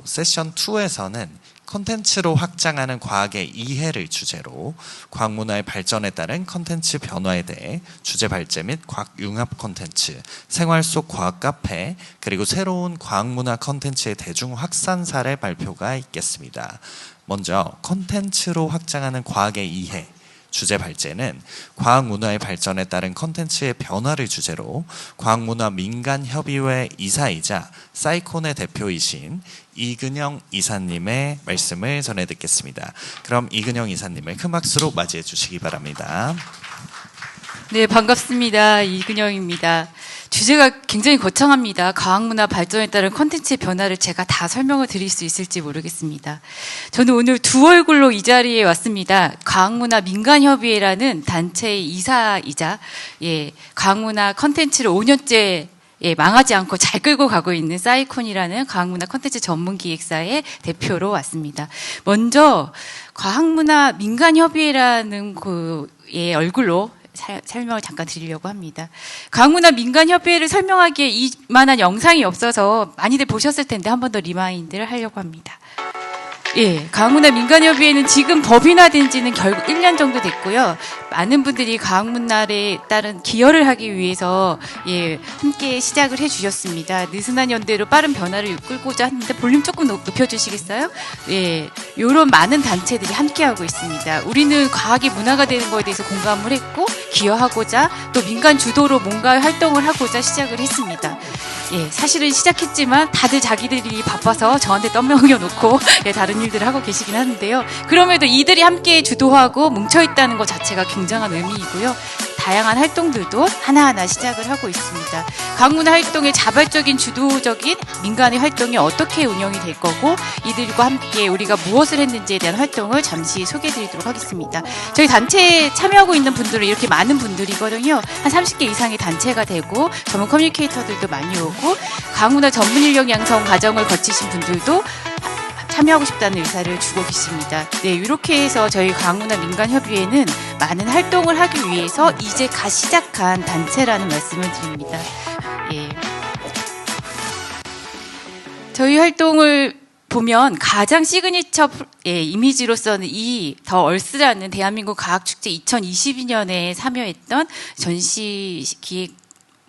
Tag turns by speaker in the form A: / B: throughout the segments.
A: 세션 2에서는 콘텐츠로 확장하는 과학의 이해를 주제로 과학문화의 발전에 따른 콘텐츠 변화에 대해 주제 발제 및 과학 융합 콘텐츠, 생활 속 과학 카페, 그리고 새로운 과학문화 콘텐츠의 대중 확산 사례 발표가 있겠습니다. 먼저 콘텐츠로 확장하는 과학의 이해 주제 발제는 과학문화의 발전에 따른 콘텐츠의 변화를 주제로 과학문화 민간협의회 이사이자 사이콘의 대표이신 이근영 이사님의 말씀을 전해 듣겠습니다. 그럼 이근영 이사님을 큰 박수로 맞이해 주시기 바랍니다.
B: 네, 반갑습니다. 이근영입니다. 주제가 굉장히 거창합니다. 과학문화 발전에 따른 콘텐츠의 변화를 제가 다 설명을 드릴 수 있을지 모르겠습니다. 저는 오늘 두 얼굴로 이 자리에 왔습니다. 과학문화 민간협의회라는 단체의 이사이자 과학문화 콘텐츠를 5년째 망하지 않고 잘 끌고 가고 있는 사이콘이라는 과학문화 콘텐츠 전문기획사의 대표로 왔습니다. 먼저 과학문화 민간협의회라는 얼굴로 설명을 잠깐 드리려고 합니다. 과학문화 민간협의회를 설명하기에 이만한 영상이 없어서 많이들 보셨을 텐데 한 번 더 리마인드를 하려고 합니다. 과학문화 민간협의회는 지금 법인화된 지는 결국 1년 정도 됐고요. 많은 분들이 과학문화에 따른 기여를 하기 위해서 함께 시작을 해주셨습니다. 느슨한 연대로 빠른 변화를 이끌고자 하는데 볼륨 조금 높여주시겠어요? 이런 많은 단체들이 함께하고 있습니다. 우리는 과학이 문화가 되는 것에 대해서 공감을 했고 기여하고자 또 민간 주도로 뭔가 활동을 하고자 시작을 했습니다. 사실은 시작했지만 다들 자기들이 바빠서 저한테 떠넘겨놓고 다른 일들을 하고 계시긴 하는데요. 그럼에도 이들이 함께 주도하고 뭉쳐있다는 것 자체가 굉장한 의미이고요. 다양한 활동들도 하나하나 시작을 하고 있습니다. 과학문화 활동의 자발적인 주도적인 민간의 활동이 어떻게 운영이 될 거고 이들과 함께 우리가 무엇을 했는지에 대한 활동을 잠시 소개해드리도록 하겠습니다. 저희 단체에 참여하고 있는 분들은 이렇게 많은 분들이거든요. 한 30개 이상의 단체가 되고 전문 커뮤니케이터들도 많이 오고 과학문화 전문 인력 양성 과정을 거치신 분들도 참여하고 싶다는 의사를 주고 계십니다. 이렇게 해서 저희 과학문화 민간협의회는 많은 활동을 하기 위해서 이제 갓 시작한 단체라는 말씀을 드립니다. 저희 활동을 보면 가장 시그니처 이미지로서는 이 더 얼스라는 대한민국 과학축제 2022년에 참여했던 전시 기획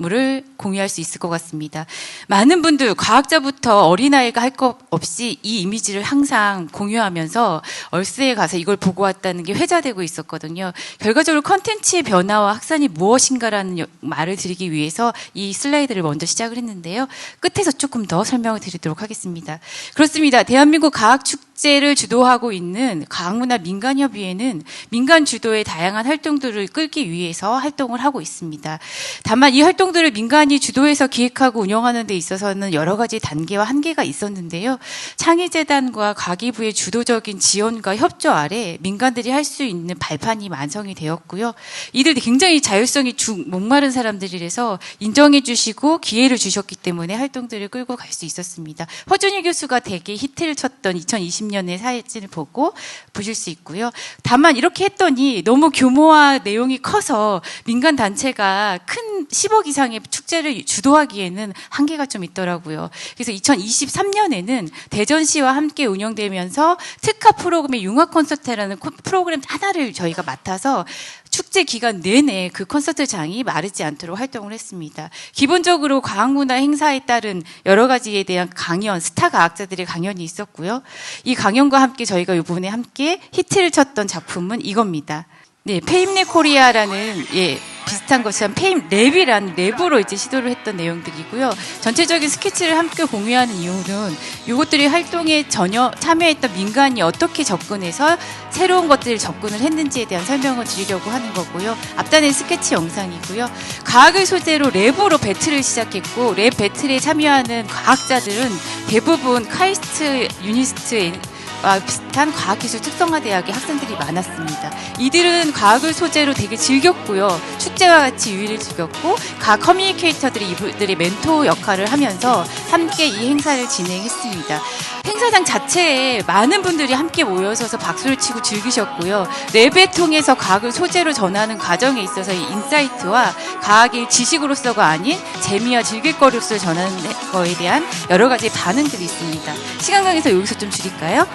B: 물을 공유할 수 있을 것 같습니다. 많은 분들, 과학자부터 어린아이가 할 것 없이 이 이미지를 항상 공유하면서 얼스에 가서 이걸 보고 왔다는 게 회자되고 있었거든요. 결과적으로 컨텐츠의 변화와 확산이 무엇인가라는 말을 드리기 위해서 이 슬라이드를 먼저 시작을 했는데요. 끝에서 조금 더 설명을 드리도록 하겠습니다. 그렇습니다. 대한민국 과학축제를 주도하고 있는 과학문화 민간협의회는 민간 주도의 다양한 활동들을 끌기 위해서 활동을 하고 있습니다. 다만 이 활동들을 민간이 주도해서 기획하고 운영하는 데 있어서는 여러 가지 단계와 한계가 있었는데요. 창의재단과 과기부의 주도적인 지원과 협조 아래 민간들이 할 수 있는 발판이 완성이 되었고요. 이들이 굉장히 자율성이 목마른 사람들이라서 인정해 주시고 기회를 주셨기 때문에 활동들을 끌고 갈 수 있었습니다. 허준희 교수가 되게 히트를 쳤던 2020년의 사진을 보고 보실 수 있고요. 다만 이렇게 했더니 너무 규모와 내용이 커서 민간 단체가 큰 10억 이상의 축제를 주도하기에는 한계가 좀 있더라고요. 그래서 2023년에는 대전시와 함께 운영되면서 특화 프로그램의 융합 콘서트라는 프로그램 하나를 저희가 맡아서 축제 기간 내내 그 콘서트장이 마르지 않도록 활동을 했습니다. 기본적으로 과학문화 행사에 따른 여러 가지에 대한 강연, 스타 과학자들의 강연이 있었고요. 이 강연과 함께 저희가 이번에 함께 히트를 쳤던 작품은 이겁니다. 페임랩 코리아라는 비슷한 것처럼 페임랩이라는 랩으로 이제 시도를 했던 내용들이고요. 전체적인 스케치를 함께 공유하는 이유는 이것들이 활동에 전혀 참여했던 민간이 어떻게 접근해서 새로운 것들을 접근을 했는지에 대한 설명을 드리려고 하는 거고요. 앞단의 스케치 영상이고요. 과학을 소재로 랩으로 배틀을 시작했고 랩 배틀에 참여하는 과학자들은 대부분 카이스트, 유니스트, 비슷한 과학기술 특성화대학의 학생들이 많았습니다. 이들은 과학을 소재로 되게 즐겼고요. 축제와 같이 유의를 즐겼고 과학 커뮤니케이터들이 이들의 멘토 역할을 하면서 함께 이 행사를 진행했습니다. 행사장 자체에 많은 분들이 함께 모여서서 박수를 치고 즐기셨고요. 랩을 통해서 과학을 소재로 전하는 과정에 있어서 이 인사이트와 과학이 지식으로서가 아닌 재미와 즐길거리로서 전하는 거에 대한 여러 가지 반응들이 있습니다. 시간 관계에서 여기서 좀 줄일까요?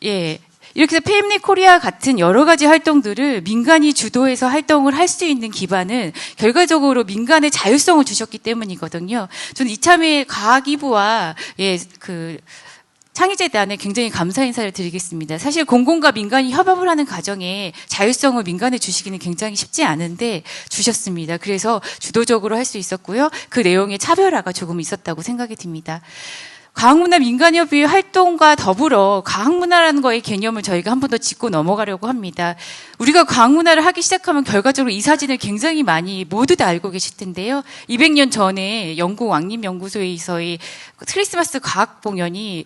B: 예. 이렇게 해서 페임넷 코리아 같은 여러 가지 활동들을 민간이 주도해서 활동을 할 수 있는 기반은 결과적으로 민간의 자율성을 주셨기 때문이거든요. 저는 이참에 과학이부와 창의재단에 굉장히 감사 인사를 드리겠습니다. 사실 공공과 민간이 협업을 하는 과정에 자율성을 민간에 주시기는 굉장히 쉽지 않은데 주셨습니다. 그래서 주도적으로 할 수 있었고요. 그 내용에 차별화가 조금 있었다고 생각이 듭니다. 과학문화 민간협의회 활동과 더불어 과학문화라는 거의 개념을 저희가 한 번 더 짚고 넘어가려고 합니다. 우리가 과학문화를 하기 시작하면 결과적으로 이 사진을 굉장히 많이 모두 다 알고 계실 텐데요. 200년 전에 영국 왕립연구소에서의 크리스마스 과학강연이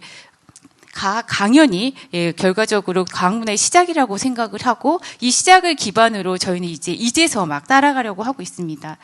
B: 결과적으로 과학문화의 시작이라고 생각을 하고 이 시작을 기반으로 저희는 이제서 막 따라가려고 하고 있습니다.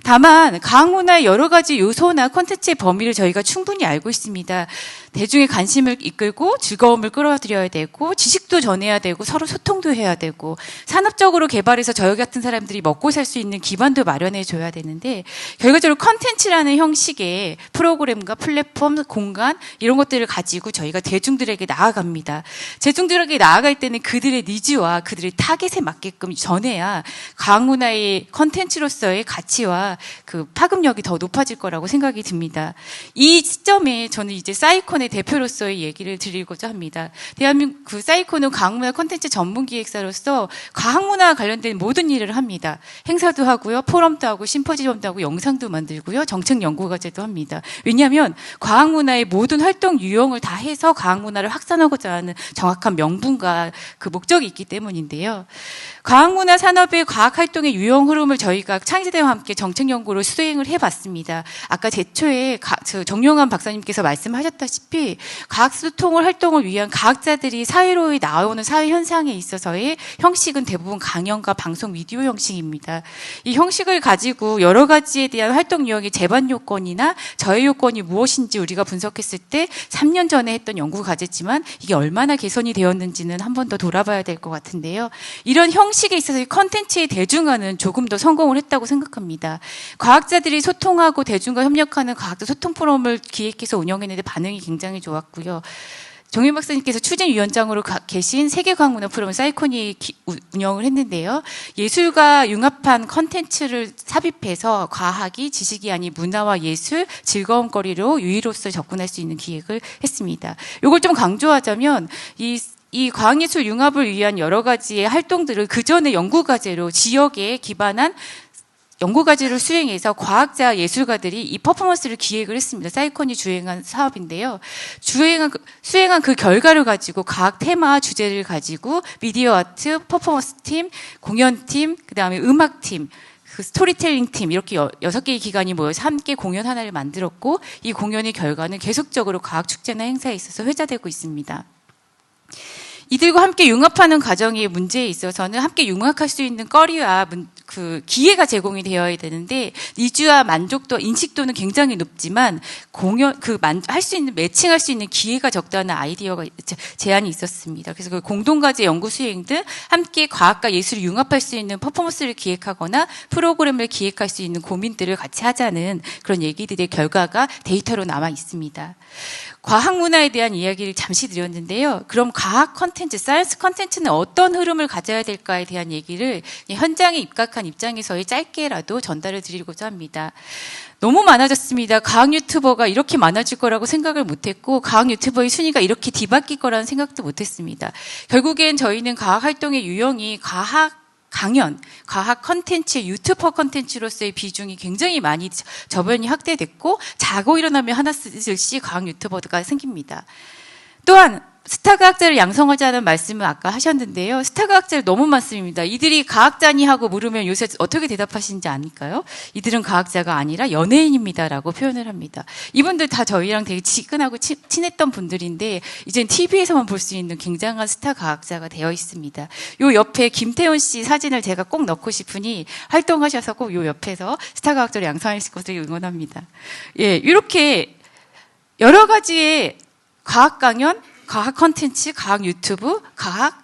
B: 다만 과학문화의 여러 가지 요소나 콘텐츠의 범위를 저희가 충분히 알고 있습니다. 대중의 관심을 이끌고 즐거움을 끌어들여야 되고 지식도 전해야 되고 서로 소통도 해야 되고 산업적으로 개발해서 저희 같은 사람들이 먹고 살 수 있는 기반도 마련해 줘야 되는데 결과적으로 콘텐츠라는 형식의 프로그램과 플랫폼, 공간 이런 것들을 가지고 저희가 대중들에게 나아갑니다. 대중들에게 나아갈 때는 그들의 니즈와 그들의 타겟에 맞게끔 전해야 과학문화의 콘텐츠로서의 가치와 그 파급력이 더 높아질 거라고 생각이 듭니다. 이 시점에 저는 이제 사이콘의 대표로서의 얘기를 드리고자 합니다. 대한민국 사이콘은 과학문화 콘텐츠 전문기획사로서 과학문화와 관련된 모든 일을 합니다. 행사도 하고요, 포럼도 하고, 심포지엄도 하고, 영상도 만들고요, 정책 연구과제도 합니다. 왜냐하면 과학문화의 모든 활동 유형을 다 해서 과학문화를 확산하고자 하는 정확한 명분과 그 목적이 있기 때문인데요. 과학문화 산업의 과학활동의 유형 흐름을 저희가 창의재단과 함께 정책연구로 수행을 해봤습니다. 아까 제초에 정용환 박사님께서 말씀하셨다시피 과학소통을 활동을 위한 과학자들이 사회로 나오는 사회 현상에 있어서의 형식은 대부분 강연과 방송 미디어 형식입니다. 이 형식을 가지고 여러 가지에 대한 활동 유형의 제반 요건이나 저해 요건이 무엇인지 우리가 분석했을 때 3년 전에 했던 연구 과제지만 이게 얼마나 개선이 되었는지는 한 번 더 돌아봐야 될 것 같은데요. 이런 형식에 있어서 콘텐츠의 대중화는 조금 더 성공을 했다고 생각합니다. 과학자들이 소통하고 대중과 협력하는 과학자 소통 포럼을 기획해서 운영했는데 반응이 굉장히 좋았고요. 정윤 박사님께서 추진위원장으로 계신 세계과학문화 포럼 사이콘이 운영을 했는데요. 예술과 융합한 컨텐츠를 삽입해서 과학이 지식이 아닌 문화와 예술, 즐거움거리로 유의로서 접근할 수 있는 기획을 했습니다. 이걸 좀 강조하자면 이 과학예술 융합을 위한 여러 가지의 활동들을 그전에 연구과제로 지역에 기반한 연구과제를 수행해서 과학자, 예술가들이 이 퍼포먼스를 기획을 했습니다. 사이콘이 주행한 사업인데요. 수행한 그 결과를 가지고 과학 테마 주제를 가지고 미디어 아트, 퍼포먼스 팀, 공연팀, 그다음에 음악팀, 그 스토리텔링 팀 이렇게 6개의 기관이 모여서 함께 공연 하나를 만들었고 이 공연의 결과는 계속적으로 과학축제나 행사에 있어서 회자되고 있습니다. 이들과 함께 융합하는 과정의 문제에 있어서는 함께 융합할 수 있는 거리와 그 기회가 제공이 되어야 되는데 니즈와 만족도, 인식도는 굉장히 높지만 할 수 있는 매칭할 수 있는 기회가 적다는 아이디어가 제안이 있었습니다. 그래서 그 공동과제 연구 수행 등 함께 과학과 예술을 융합할 수 있는 퍼포먼스를 기획하거나 프로그램을 기획할 수 있는 고민들을 같이 하자는 그런 얘기들의 결과가 데이터로 남아 있습니다. 과학 문화에 대한 이야기를 잠시 드렸는데요. 그럼 과학 컨텐츠, 사이언스 컨텐츠는 어떤 흐름을 가져야 될까에 대한 얘기를 현장에 입각한 입장에서의 짧게라도 전달을 드리고자 합니다. 너무 많아졌습니다. 과학 유튜버가 이렇게 많아질 거라고 생각을 못했고 과학 유튜버의 순위가 이렇게 뒤바뀔 거라는 생각도 못했습니다. 결국엔 저희는 과학 활동의 유형이 과학 강연, 과학 컨텐츠, 유튜버 컨텐츠로서의 비중이 굉장히 많이 저변이 확대됐고 자고 일어나면 하나씩 과학 유튜버가 생깁니다. 또한 스타 과학자를 양성하자는 말씀을 아까 하셨는데요. 스타 과학자를 너무 많습니다. 이들이 과학자니 하고 물으면 요새 어떻게 대답하시는지 아닐까요? 이들은 과학자가 아니라 연예인입니다라고 표현을 합니다. 이분들 다 저희랑 되게 친근하고 친했던 분들인데 이젠 TV에서만 볼 수 있는 굉장한 스타 과학자가 되어 있습니다. 요 옆에 김태훈 씨 사진을 제가 꼭 넣고 싶으니 활동하셔서 꼭 요 옆에서 스타 과학자를 양성하실 것을 응원합니다. 예, 이렇게 여러 가지의 과학 강연, 과학 컨텐츠, 과학 유튜브, 과학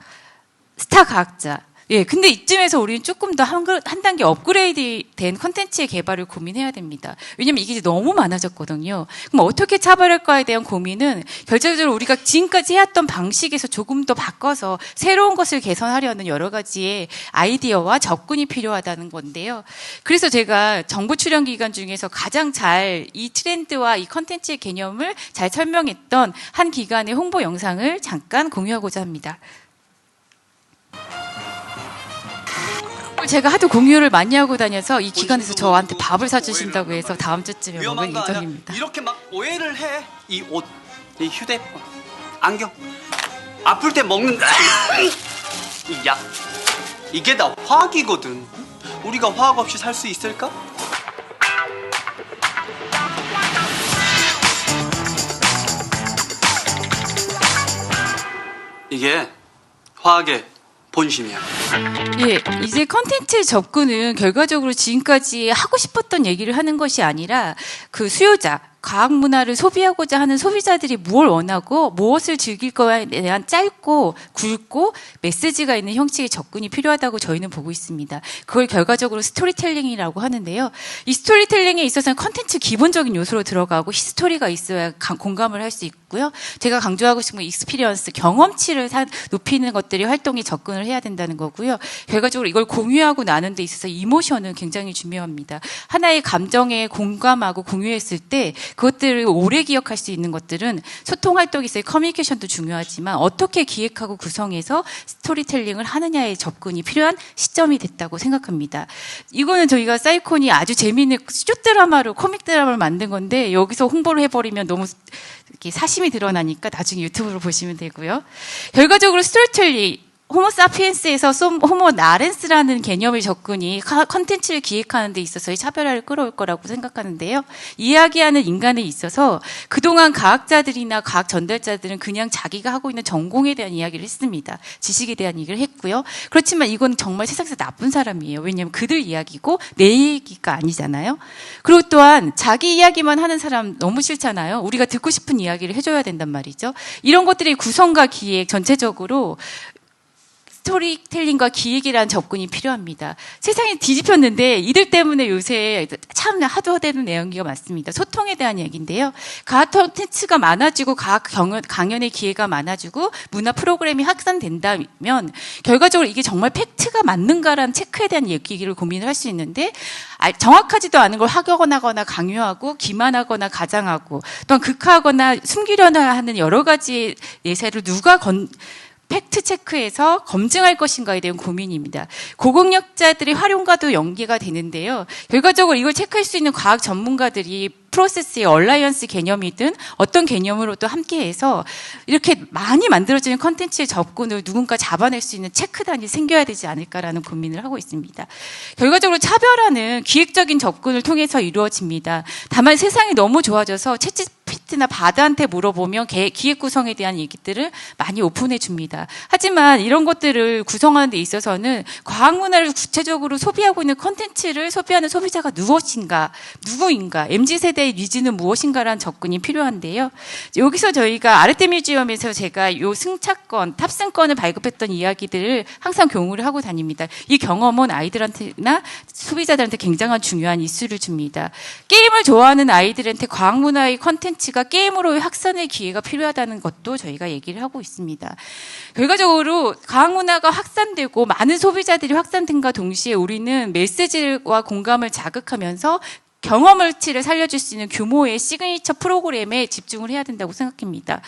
B: 스타 과학자. 예, 근데 이쯤에서 우리는 조금 더 한 단계 업그레이드 된 컨텐츠의 개발을 고민해야 됩니다. 왜냐면 이게 이제 너무 많아졌거든요. 그럼 어떻게 차별할까에 대한 고민은 결정적으로 우리가 지금까지 해왔던 방식에서 조금 더 바꿔서 새로운 것을 개선하려는 여러 가지의 아이디어와 접근이 필요하다는 건데요. 그래서 제가 정부 출연 기관 중에서 가장 잘 이 트렌드와 이 컨텐츠의 개념을 잘 설명했던 한 기관의 홍보 영상을 잠깐 공유하고자 합니다. 제가 하도 공유를 많이 하고 다녀서 이 기관에서 저한테 밥을 사주신다고 해서 다음 주쯤에 먹을
C: 위험한 거 아니야?
B: 예정입니다.
C: 이렇게 막 오해를 해. 이 옷, 이 휴대폰, 안경, 아플 때 먹는 이 약, 이게 다 화학이거든. 우리가 화학 없이 살 수 있을까? 이게 화학의 본심이야.
B: 예, 이제 컨텐츠 접근은 결과적으로 지금까지 하고 싶었던 얘기를 하는 것이 아니라 그 수요자, 과학 문화를 소비하고자 하는 소비자들이 무엇을 원하고 무엇을 즐길 거에 대한 짧고 굵고 메시지가 있는 형식의 접근이 필요하다고 저희는 보고 있습니다. 그걸 결과적으로 스토리텔링이라고 하는데요. 이 스토리텔링에 있어서는 컨텐츠 기본적인 요소로 들어가고 히스토리가 있어야 공감을 할 수 있고요. 제가 강조하고 싶은 건 익스피리언스, 경험치를 높이는 것들이 활동에 접근을 해야 된다는 거고요. 결과적으로 이걸 공유하고 나눈 데 있어서 이모션은 굉장히 중요합니다. 하나의 감정에 공감하고 공유했을 때 그것들을 오래 기억할 수 있는 것들은 소통 활동에 있어서 커뮤니케이션도 중요하지만 어떻게 기획하고 구성해서 스토리텔링을 하느냐의 접근이 필요한 시점이 됐다고 생각합니다. 이거는 저희가 사이콘이 아주 재미있는 숏 드라마로 코믹 드라마를 만든 건데 여기서 홍보를 해버리면 너무 이렇게 사심이 드러나니까 나중에 유튜브로 보시면 되고요. 결과적으로 스토리텔링 호모 사피엔스에서 호모 나렌스라는 개념의 접근이 컨텐츠를 기획하는 데 있어서의 차별화를 끌어올 거라고 생각하는데요. 이야기하는 인간에 있어서 그동안 과학자들이나 과학 전달자들은 그냥 자기가 하고 있는 전공에 대한 이야기를 했습니다. 지식에 대한 얘기를 했고요. 그렇지만 이건 정말 세상에서 나쁜 사람이에요. 왜냐하면 그들 이야기고 내 얘기가 아니잖아요. 그리고 또한 자기 이야기만 하는 사람 너무 싫잖아요. 우리가 듣고 싶은 이야기를 해줘야 된단 말이죠. 이런 것들이 구성과 기획 전체적으로 스토리텔링과 기획이라는 접근이 필요합니다. 세상이 뒤집혔는데 이들 때문에 요새 참 하도 되는 내용이 많습니다. 소통에 대한 얘기인데요. 과학 콘텐츠가 많아지고 과학 강연의 기회가 많아지고 문화 프로그램이 확산된다면 결과적으로 이게 정말 팩트가 맞는가라는 체크에 대한 얘기를 고민을 할 수 있는데 정확하지도 않은 걸 확연하거나 강요하고 기만하거나 가장하고 또한 극화하거나 숨기려나 하는 여러 가지 예세를 누가 팩트 체크해서 검증할 것인가에 대한 고민입니다. 고공력자들의 활용과도 연계가 되는데요. 결과적으로 이걸 체크할 수 있는 과학 전문가들이 프로세스의 얼라이언스 개념이든 어떤 개념으로도 함께해서 이렇게 많이 만들어지는 컨텐츠의 접근을 누군가 잡아낼 수 있는 체크단이 생겨야 되지 않을까라는 고민을 하고 있습니다. 결과적으로 차별화는 기획적인 접근을 통해서 이루어집니다. 다만 세상이 너무 좋아져서 챗GPT나 바다한테 물어보면 기획 구성에 대한 얘기들을 많이 오픈해 줍니다. 하지만 이런 것들을 구성하는 데 있어서는 과학 문화를 구체적으로 소비하고 있는 컨텐츠를 소비하는 소비자가 누구인가, MZ세대 니즈는 무엇인가라는 접근이 필요한데요. 여기서 저희가 아르테미지엄에서 제가 요 승차권, 탑승권을 발급했던 이야기들을 항상 공유를 하고 다닙니다. 이 경험은 아이들한테나 소비자들한테 굉장한 중요한 이슈를 줍니다. 게임을 좋아하는 아이들한테 과학문화의 컨텐츠가 게임으로의 확산의 기회가 필요하다는 것도 저희가 얘기를 하고 있습니다. 결과적으로 과학문화가 확산되고 많은 소비자들이 확산된과 동시에 우리는 메시지와 공감을 자극하면서 경험치를 살려줄 수 있는 규모의 시그니처 프로그램에 집중을 해야 된다고 생각합니다.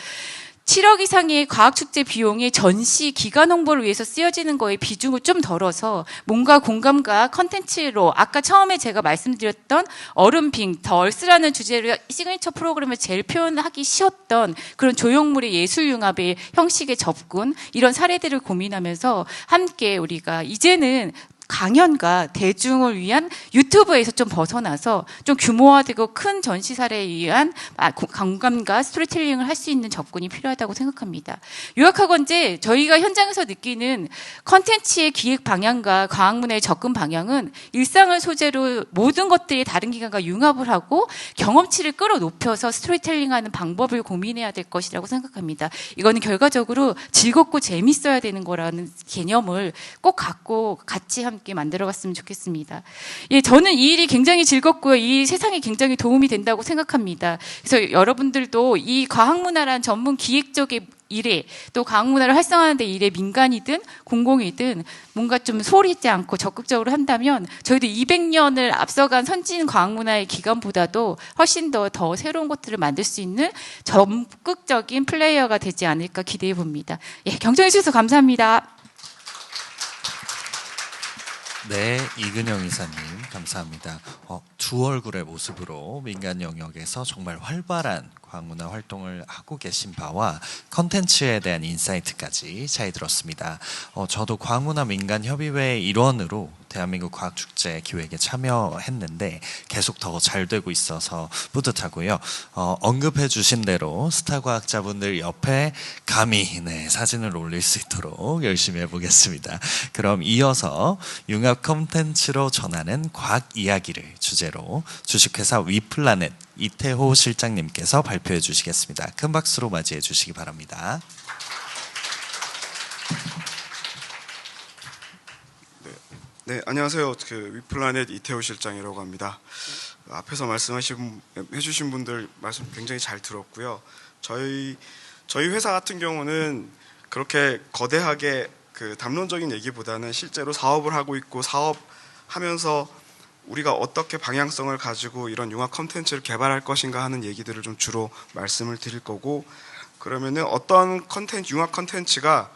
B: 7억 이상의 과학축제 비용이 전시 기간 홍보를 위해서 쓰여지는 거에 비중을 좀 덜어서 뭔가 공감과 컨텐츠로 아까 처음에 제가 말씀드렸던 얼음빙, 더 얼스라는 주제로 시그니처 프로그램을 제일 표현하기 쉬웠던 그런 조형물의 예술융합의 형식의 접근 이런 사례들을 고민하면서 함께 우리가 이제는 강연과 대중을 위한 유튜브 유튜브에서 좀 벗어나서 좀 규모화되고 큰 전시사례에 의한 공감과 스토리텔링을 할 수 있는 접근이 필요하다고 생각합니다. 유학학원제 저희가 현장에서 느끼는 컨텐츠의 기획 방향과 과학문화의 접근 방향은 일상을 소재로 모든 것들이 다른 기관과 융합을 하고 경험치를 끌어높여서 스토리텔링하는 방법을 고민해야 될 것이라고 생각합니다. 이거는 결과적으로 즐겁고 재밌어야 되는 거라는 개념을 꼭 갖고 같이 함께 만들어갔으면 좋겠습니다. 예, 저는 이 일이 굉장히 즐겁고요. 이 세상에 굉장히 도움이 된다고 생각합니다. 그래서 여러분들도 이 과학문화란 전문 기획적인 일에 또 과학문화를 활성화하는 데 일에 민간이든 공공이든 뭔가 좀 소홀히 있지 않고 적극적으로 한다면 저희도 200년을 앞서간 선진 과학문화의 기관보다도 훨씬 더 새로운 것들을 만들 수 있는 적극적인 플레이어가 되지 않을까 기대해 봅니다. 예, 경청해 주셔서 감사합니다.
A: 네, 이근영 이사님 감사합니다. 두 얼굴의 모습으로 민간 영역에서 정말 활발한 과학문화 활동을 하고 계신 바와 컨텐츠에 대한 인사이트까지 잘 들었습니다. 저도 과학문화 민간협의회 일원으로 대한민국 과학축제 기획에 참여했는데 계속 더 잘 되고 있어서 뿌듯하고요. 언급해 주신 대로 스타 과학자분들 옆에 감히 사진을 올릴 수 있도록 열심히 해보겠습니다. 그럼 이어서 융합 콘텐츠로 전하는 과학 이야기를 주제로 주식회사 위플라넷 이태호 실장님께서 발표해 주시겠습니다. 큰 박수로 맞이해 주시기 바랍니다.
D: 네, 안녕하세요. 위플라넷 이태호 실장이라고 합니다. 앞에서 해주신 분들 말씀 굉장히 잘 들었고요. 저희 회사 같은 경우는 그렇게 거대하게 담론적인 얘기보다는 실제로 사업을 하고 있고 사업하면서 우리가 어떻게 방향성을 가지고 이런 융합 컨텐츠를 개발할 것인가 하는 얘기들을 좀 주로 말씀을 드릴 거고, 그러면은 어떤 융합 컨텐츠가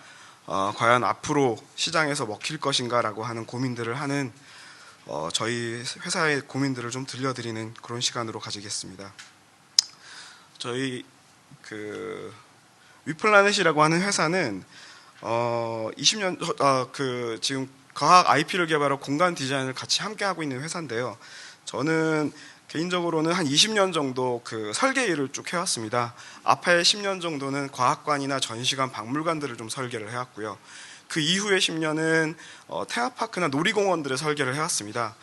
D: 과연 앞으로 시장에서 먹힐 것인가라고 하는 고민들을 하는 저희 회사의 고민들을 좀 들려드리는 그런 시간으로 가지겠습니다. 저희 위플라넷이라고 하는 회사는 20년 지금 과학 IP를 개발하고 공간 디자인을 같이 함께 하고 있는 회사인데요. 저는 개인적으로는 한 20년 정도 설계 일을 쭉 해왔습니다. 앞에 10년 정도는 과학관이나 전시관, 박물관들을 좀 설계를 해왔고요. 그 이후에 10년은 테마파크나 놀이공원들의 설계를 해왔습니다.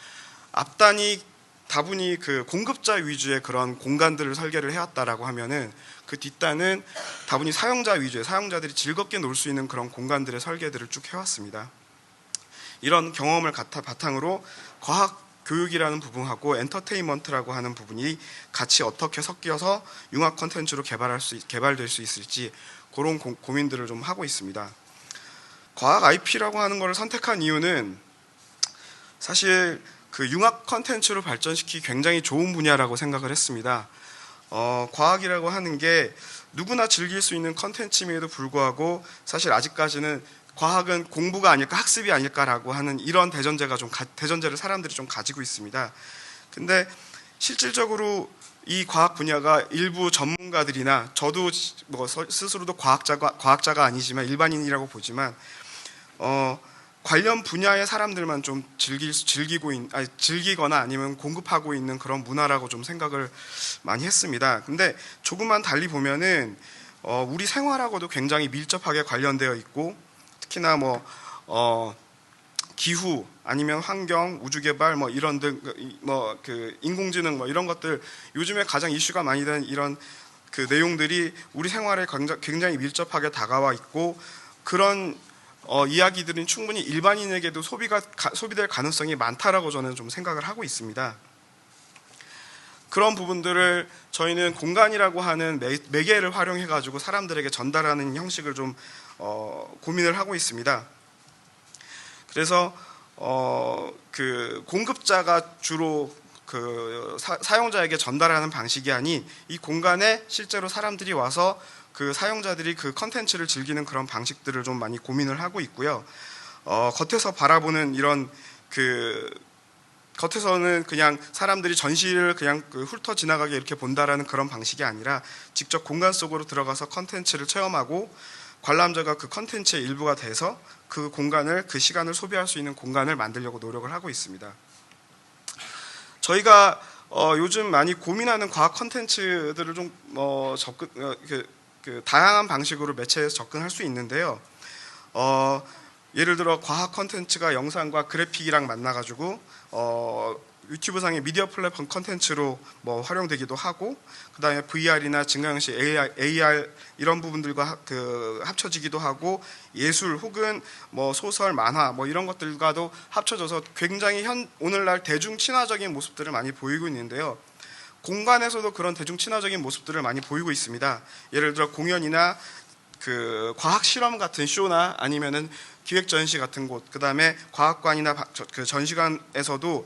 D: 앞단이 다분히 공급자 위주의 그런 공간들을 설계를 해왔다라고 하면은 그 뒷단은 다분히 사용자 위주의, 사용자들이 즐겁게 놀 수 있는 그런 공간들의 설계들을 쭉 해왔습니다. 이런 경험을 바탕으로 과학 교육이라는 부분하고 엔터테인먼트라고 하는 부분이 같이 어떻게 섞여서 융합 콘텐츠로 개발될 수 있을지 그런 고민들을 좀 하고 있습니다. 과학 IP라고 하는 것을 선택한 이유는 사실 융합 콘텐츠로 발전시키기 굉장히 좋은 분야라고 생각을 했습니다. 과학이라고 하는 게 누구나 즐길 수 있는 콘텐츠임에도 불구하고 사실 아직까지는 과학은 공부가 아닐까, 학습이 아닐까라고 하는 이런 대전제를 사람들이 좀 가지고 있습니다. 근데 실질적으로 이 과학 분야가 일부 전문가들이나 저도 스스로도 과학자가 아니지만 일반인이라고 보지만 관련 분야의 사람들만 좀 즐기거나 아니면 공급하고 있는 그런 문화라고 좀 생각을 많이 했습니다. 근데 조금만 달리 보면은 우리 생활하고도 굉장히 밀접하게 관련되어 있고, 특히나 기후 아니면 환경, 우주개발 이런 인공지능 이런 것들 요즘에 가장 이슈가 많이 되는 이런 내용들이 우리 생활에 굉장히 밀접하게 다가와 있고, 그런 이야기들은 충분히 일반인에게도 소비될 가능성이 많다라고 저는 좀 생각을 하고 있습니다. 그런 부분들을 저희는 공간이라고 하는 매개를 활용해 가지고 사람들에게 전달하는 형식을 좀 고민을 하고 있습니다. 그래서 공급자가 주로 사용자에게 전달하는 방식이 아닌 이 공간에 실제로 사람들이 와서 사용자들이 컨텐츠를 즐기는 그런 방식들을 좀 많이 고민을 하고 있고요. 겉에서 바라보는 이런 겉에서는 그냥 사람들이 전시를 그냥 훑어 지나가게 이렇게 본다라는 그런 방식이 아니라 직접 공간 속으로 들어가서 컨텐츠를 체험하고 관람자가 그 컨텐츠의 일부가 돼서 그 시간을 소비할 수 있는 공간을 만들려고 노력을 하고 있습니다. 저희가 요즘 많이 고민하는 과학 컨텐츠들을 좀 다양한 방식으로 매체에서 접근할 수 있는데요. 예를 들어 과학 컨텐츠가 영상과 그래픽이랑 만나가지고 유튜브상의 미디어 플랫폼 컨텐츠로 뭐 활용되기도 하고, 그다음에 VR이나 증강현실, AR 이런 부분들과 합쳐지기도 하고, 예술 혹은 뭐 소설, 만화 뭐 이런 것들과도 합쳐져서 굉장히 오늘날 대중 친화적인 모습들을 많이 보이고 있는데요. 공간에서도 그런 대중 친화적인 모습들을 많이 보이고 있습니다. 예를 들어 공연이나 그 과학 실험 같은 쇼나 아니면은 기획 전시 같은 곳, 그다음에 과학관이나 그 전시관에서도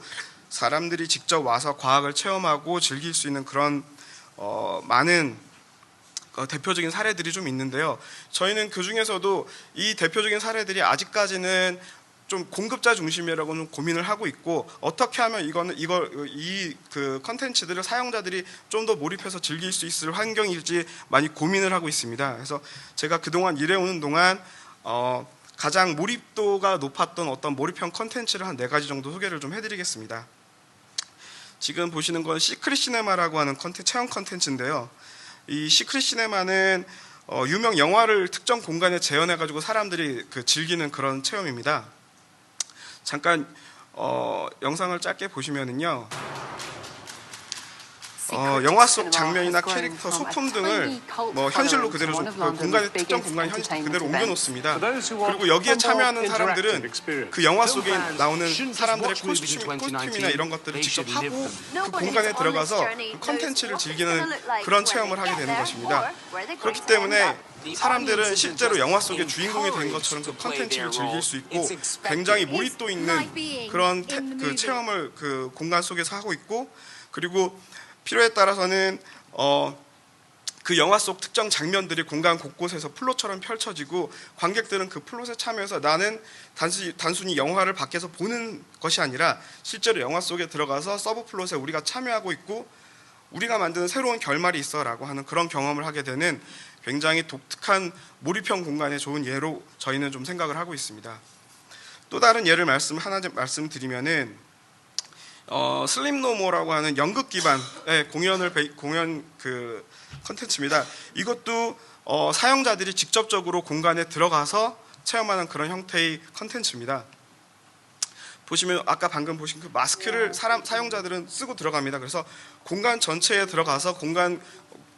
D: 사람들이 직접 와서 과학을 체험하고 즐길 수 있는 그런 많은 대표적인 사례들이 좀 있는데요. 저희는 그 중에서도 이 대표적인 사례들이 아직까지는 좀 공급자 중심이라고 좀 고민을 하고 있고, 어떻게 하면 이 컨텐츠들을 사용자들이 좀 더 몰입해서 즐길 수 있을 환경일지 많이 고민을 하고 있습니다. 그래서 제가 그동안 일해오는 동안 가장 몰입도가 높았던 어떤 몰입형 컨텐츠를 한 4가지 정도 소개를 좀 해드리겠습니다. 지금 보시는 건 시크릿 시네마라고 하는 체험 컨텐츠인데요. 이 시크릿 시네마는 유명 영화를 특정 공간에 재현해가지고 사람들이 즐기는 그런 체험입니다. 잠깐 영상을 짧게 보시면은요. 영화 속 장면이나 캐릭터, 소품 등을 뭐 현실로 그대로 특정 공간에 그대로 옮겨놓습니다. 그리고 여기에 참여하는 사람들은 그 영화 속에 나오는 사람들의 코스튬이나 이런 것들을 직접 하고 그 공간에 들어가서 그 컨텐츠를 즐기는 그런 체험을 하게 되는 것입니다. 그렇기 때문에 사람들은 실제로 영화 속의 주인공이 된 것처럼 그 컨텐츠를 즐길 수 있고 굉장히 몰입도 있는 그런 그 체험을 그 공간 속에서 하고 있고, 그리고 필요에 따라서는 그 영화 속 특정 장면들이 공간 곳곳에서 플롯처럼 펼쳐지고, 관객들은 그 플롯에 참여해서 나는 단순히 영화를 밖에서 보는 것이 아니라 실제로 영화 속에 들어가서 서브 플롯에 우리가 참여하고 있고 우리가 만드는 새로운 결말이 있어 라고 하는 그런 경험을 하게 되는 굉장히 독특한 몰입형 공간의 좋은 예로 저희는 좀 생각을 하고 있습니다. 또 다른 예를 말씀드리면은 슬림 노모라고 하는 연극 기반의 공연 그 컨텐츠입니다. 이것도 사용자들이 직접적으로 공간에 들어가서 체험하는 그런 형태의 컨텐츠입니다. 보시면 아까 방금 보신 그 마스크를 사용자들은 쓰고 들어갑니다. 그래서 공간 전체에 들어가서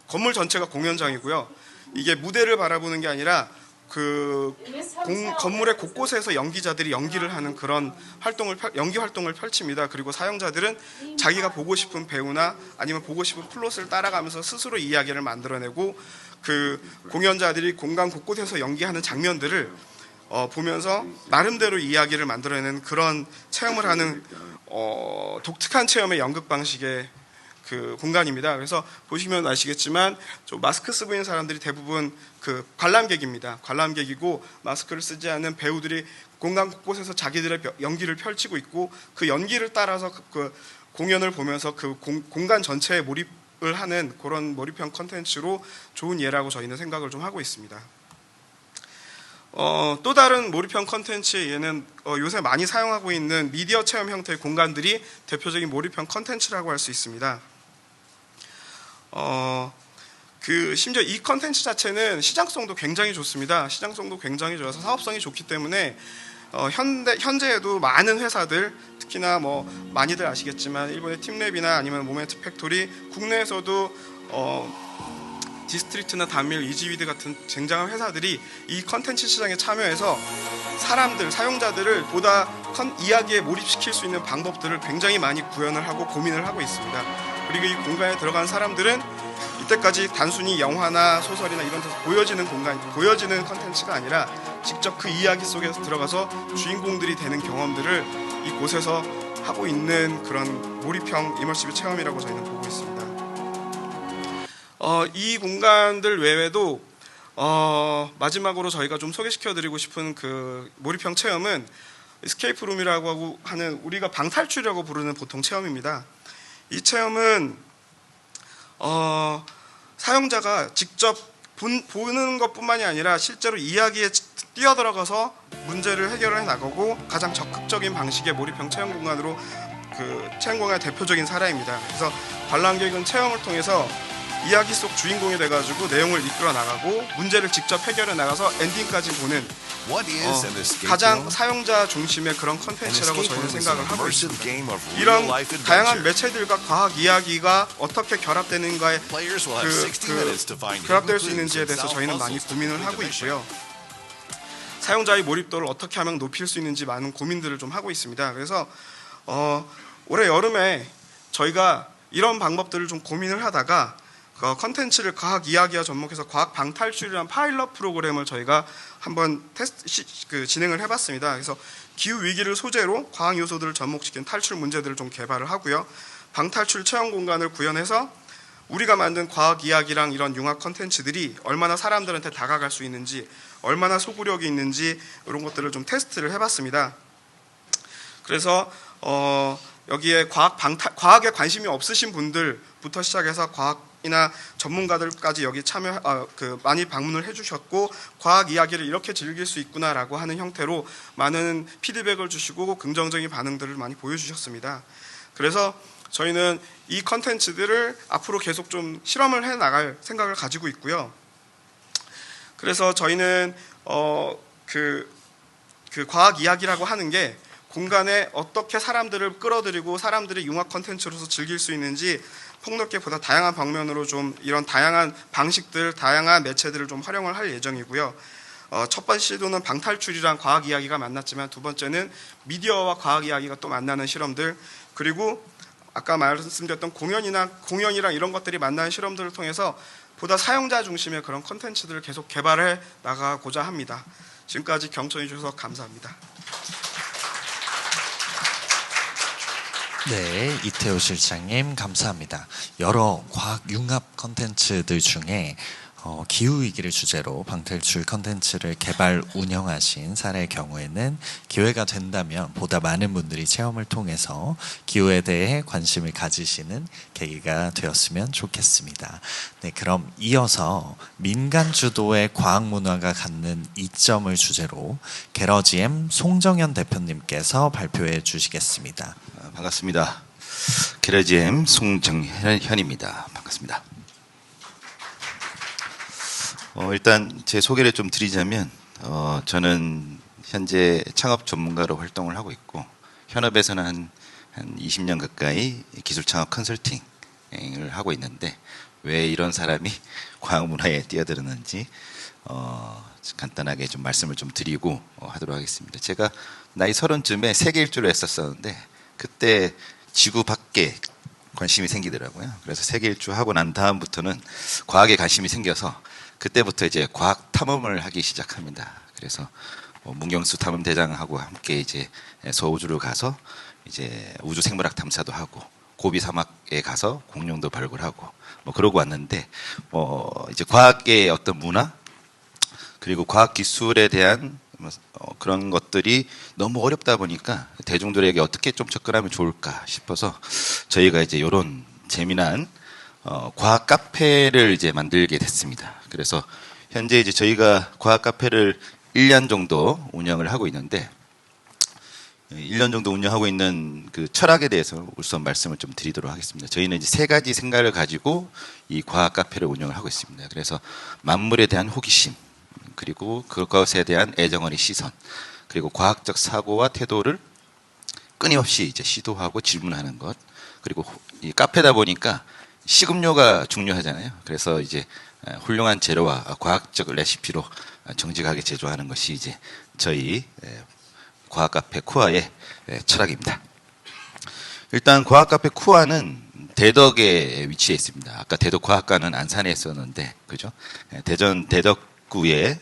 D: 건물 전체가 공연장이고요. 이게 무대를 바라보는 게 아니라 그 건물의 곳곳에서 연기자들이 연기를 하는 그런 연기 활동을 펼칩니다. 그리고 사용자들은 자기가 보고 싶은 배우나 아니면 보고 싶은 플롯을 따라가면서 스스로 이야기를 만들어내고, 그 공연자들이 공간 곳곳에서 연기하는 장면들을 보면서 나름대로 이야기를 만들어내는 그런 체험을 하는 독특한 체험의 연극 방식의 그 공간입니다. 그래서 보시면 아시겠지만 좀 마스크 쓰고 있는 사람들이 대부분 그 관람객입니다. 관람객이고, 마스크를 쓰지 않은 배우들이 공간 곳곳에서 자기들의 연기를 펼치고 있고, 그 연기를 따라서 그 공연을 보면서 그 공간 전체에 몰입을 하는 그런 몰입형 컨텐츠로 좋은 예라고 저희는 생각을 좀 하고 있습니다. 또 다른 몰입형 컨텐츠의 예는 요새 많이 사용하고 있는 미디어 체험 형태의 공간들이 대표적인 몰입형 컨텐츠라고 할 수 있습니다. 심지어 이 컨텐츠 자체는 시장성도 굉장히 좋습니다. 시장성도 굉장히 좋아서 사업성이 좋기 때문에 현재에도 많은 회사들, 특히나 뭐 많이들 아시겠지만 일본의 팀랩이나 아니면 모멘트 팩토리, 국내에서도 디스트리트나 단밀, 이지위드 같은 쟁쟁한 회사들이 이 컨텐츠 시장에 참여해서 사용자들을 보다 이야기에 몰입시킬 수 있는 방법들을 굉장히 많이 구현을 하고 고민을 하고 있습니다. 그리고 이 공간에 들어간 사람들은 이때까지 단순히 영화나 소설이나 이런 데서 보여지는 컨텐츠가 아니라 직접 그 이야기 속에서 들어가서 주인공들이 되는 경험들을 이곳에서 하고 있는 그런 몰입형 이머시브 체험이라고 저희는 보고 있습니다. 이 공간들 외에도 마지막으로 저희가 좀 소개시켜드리고 싶은 그 몰입형 체험은 escape room이라고 하는, 우리가 방탈출이라고 부르는 보통 체험입니다. 이 체험은 사용자가 직접 보는 것뿐만이 아니라 실제로 이야기에 뛰어들어가서 문제를 해결해 나가고 가장 적극적인 방식의 몰입형 체험 공간으로 그 체험공간의 대표적인 사례입니다. 그래서 관람객은 체험을 통해서 이야기 속 주인공이 돼가지고 내용을 이끌어 나가고 문제를 직접 해결해 나가서 엔딩까지 보는 가장 사용자 중심의 그런 컨텐츠라고 저희는 생각을 하고 있습니다. 이런 다양한 매체들과 과학 이야기가 어떻게 결합되는가에 결합될 수 있는지에 대해서 저희는 많이 고민을 하고 있고요. 사용자의 몰입도를 어떻게 하면 높일 수 있는지 많은 고민들을 좀 하고 있습니다. 그래서 올해 여름에 저희가 이런 방법들을 좀 고민을 하다가 컨텐츠를 과학 이야기와 접목해서 과학 방탈출이라는 파일럿 프로그램을 저희가 한번 진행을 해봤습니다. 그래서 기후 위기를 소재로 과학 요소들을 접목시킨 탈출 문제들을 좀 개발을 하고요. 방탈출 체험 공간을 구현해서 우리가 만든 과학 이야기랑 이런 융합 컨텐츠들이 얼마나 사람들한테 다가갈 수 있는지, 얼마나 소구력이 있는지 이런 것들을 좀 테스트를 해봤습니다. 그래서 여기에 과학에 관심이 없으신 분들부터 시작해서 과학이나 전문가들까지 여기 많이 방문을 해주셨고, 과학 이야기를 이렇게 즐길 수 있구나라고 하는 형태로 많은 피드백을 주시고 긍정적인 반응들을 많이 보여주셨습니다. 그래서 저희는 이 컨텐츠들을 앞으로 계속 좀 실험을 해 나갈 생각을 가지고 있고요. 그래서 저희는 그 과학 이야기라고 하는 게 공간에 어떻게 사람들을 끌어들이고 사람들이 융합 컨텐츠로서 즐길 수 있는지 폭넓게 보다 다양한 방면으로 좀 이런 다양한 방식들, 다양한 매체들을 좀 활용을 할 예정이고요. 첫 번째 시도는 방탈출이랑 과학 이야기가 만났지만 두 번째는 미디어와 과학 이야기가 또 만나는 실험들, 그리고 아까 말씀드렸던 공연이랑 이런 것들이 만나는 실험들을 통해서 보다 사용자 중심의 그런 컨텐츠들을 계속 개발해 나가고자 합니다. 지금까지 경청해 주셔서 감사합니다.
A: 네, 이태호 실장님 감사합니다. 여러 과학 융합 컨텐츠들 중에 기후위기를 주제로 방탈출 컨텐츠를 개발 운영하신 사례의 경우에는 기회가 된다면 보다 많은 분들이 체험을 통해서 기후에 대해 관심을 가지시는 계기가 되었으면 좋겠습니다. 네, 그럼 이어서 민간 주도의 과학 문화가 갖는 이점을 주제로 게러지엠 송정현 대표님께서 발표해 주시겠습니다.
E: 반갑습니다. 게러지엠 송정현입니다. 반갑습니다. 일단 제 소개를 좀 드리자면 저는 현재 창업 전문가로 활동을 하고 있고 현업에서는 한 20년 가까이 기술 창업 컨설팅을 하고 있는데 왜 이런 사람이 과학 문화에 뛰어들었는지 간단하게 좀 말씀을 좀 드리고 하도록 하겠습니다. 제가 나이 30쯤에 세계 일주를 했었었는데 그때 지구 밖에 관심이 생기더라고요. 그래서 세계 일주 하고 난 다음부터는 과학에 관심이 생겨서 그때부터 이제 과학 탐험을 하기 시작합니다. 그래서 문경수 탐험대장하고 함께 이제 소우주를 가서 이제 우주 생물학 탐사도 하고 고비 사막에 가서 공룡도 발굴하고 뭐 그러고 왔는데 이제 과학의 어떤 문화 그리고 과학 기술에 대한 그런 것들이 너무 어렵다 보니까 대중들에게 어떻게 좀 접근하면 좋을까 싶어서 저희가 이제 이런 재미난 과학 카페를 이제 만들게 됐습니다. 그래서 현재 이제 저희가 과학 카페를 1년 정도 운영을 하고 있는데 1년 정도 운영하고 있는 그 철학에 대해서 우선 말씀을 좀 드리도록 하겠습니다. 저희는 이제 세 가지 생각을 가지고 이 과학 카페를 운영을 하고 있습니다. 그래서 만물에 대한 호기심, 그리고 그것에 대한 애정 어린 시선, 그리고 과학적 사고와 태도를 끊임없이 이제 시도하고 질문하는 것, 그리고 이 카페다 보니까 식음료가 중요하잖아요. 그래서 이제 훌륭한 재료와 과학적 레시피로 정직하게 제조하는 것이 이제 저희 과학 카페 쿠아의 철학입니다. 일단 과학 카페 쿠아는 대덕에 위치해 있습니다. 아까 대덕 과학관은 안산에 있었는데, 그죠? 대전 대덕구에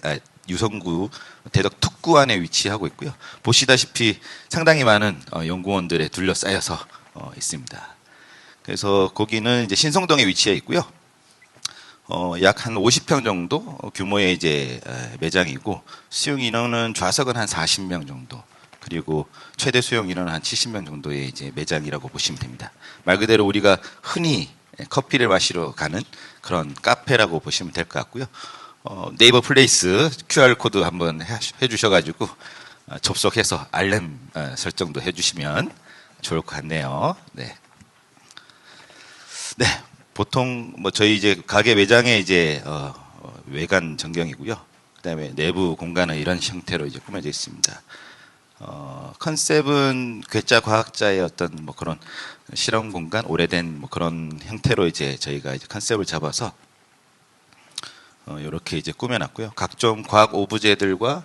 E: 유성구 대덕 특구 안에 위치하고 있고요. 보시다시피 상당히 많은 연구원들에 둘러싸여서 있습니다. 그래서 거기는 이제 신성동에 위치해 있고요. 약 한 50평 정도 규모의 이제 매장이고 수용 인원은 좌석은 한 40명 정도, 그리고 최대 수용 인원은 한 70명 정도의 이제 매장이라고 보시면 됩니다. 말 그대로 우리가 흔히 커피를 마시러 가는 그런 카페라고 보시면 될 것 같고요. 네이버 플레이스 QR 코드 한번 해주셔가지고 접속해서 알람 설정도 해주시면 좋을 것 같네요. 네. 네. 보통 뭐 저희 이제 가게 매장의 이제 외관 전경이고요. 그다음에 내부 공간은 이런 형태로 이제 꾸며져 있습니다. 컨셉은 괴짜 과학자의 어떤 뭐 그런 실험 공간, 오래된 뭐 그런 형태로 이제 저희가 이제 컨셉을 잡아서 이렇게 이제 꾸며놨고요. 각종 과학 오브제들과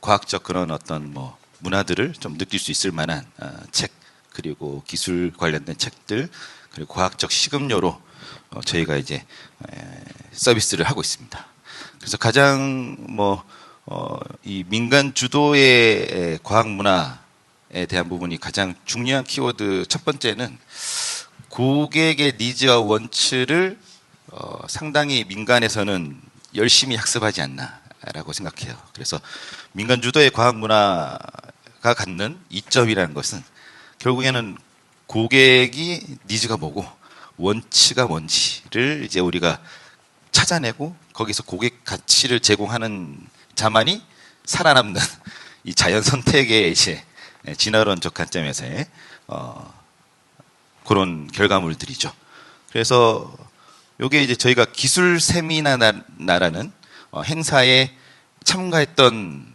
E: 과학적 그런 어떤 뭐 문화들을 좀 느낄 수 있을 만한 책, 그리고 기술 관련된 책들, 그리고 과학적 식음료로 저희가 이제 서비스를 하고 있습니다. 그래서 가장 이 민간 주도의 과학 문화에 대한 부분이 가장 중요한 키워드 첫 번째는 고객의 니즈와 원칙을 상당히 민간에서는 열심히 학습하지 않나라고 생각해요. 그래서 민간 주도의 과학 문화가 갖는 이점이라는 것은 결국에는 고객이 니즈가 뭐고 원치가 뭔지를 이제 우리가 찾아내고 거기서 고객 가치를 제공하는 자만이 살아남는 이 자연 선택의 이제 진화론적 관점에서의 그런 결과물들이죠. 그래서 요게 이제 저희가 기술 세미나라는 행사에 참가했던